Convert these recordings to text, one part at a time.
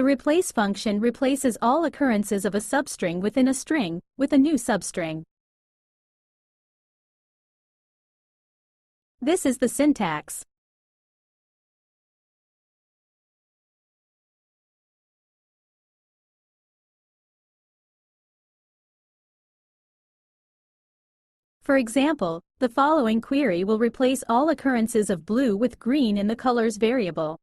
The replace function replaces all occurrences of a substring within a string with a new substring. This is the syntax. For example, the following query will replace all occurrences of blue with green in the colors variable.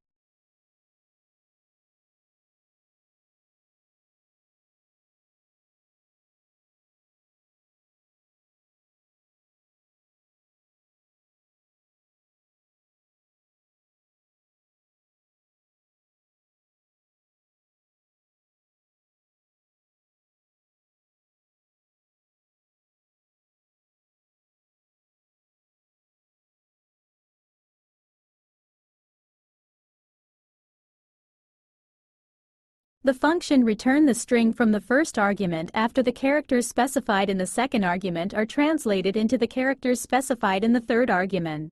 The function return the string from the first argument after the characters specified in the second argument are translated into the characters specified in the third argument.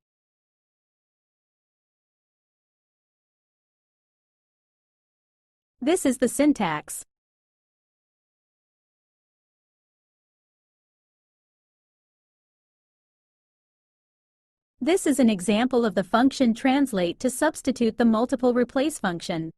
This is the syntax. This is an example of the function translate to substitute the multiple replace function.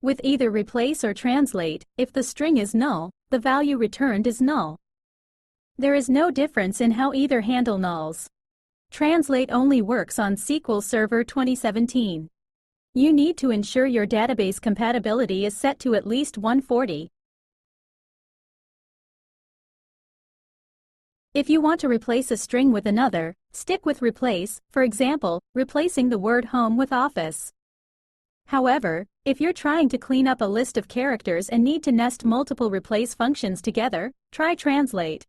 With either replace or translate, if the string is null, the value returned is null. There is no difference in how either handle nulls. Translate only works on SQL Server 2017. You need to ensure your database compatibility is set to at least 140. If you want to replace a string with another, stick with replace, for example, replacing the word home with office. However, if you're trying to clean up a list of characters and need to nest multiple replace functions together, try translate.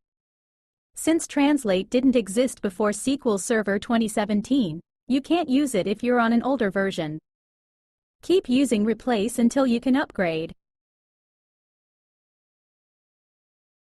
Since translate didn't exist before SQL Server 2017, you can't use it if you're on an older version. Keep using replace until you can upgrade.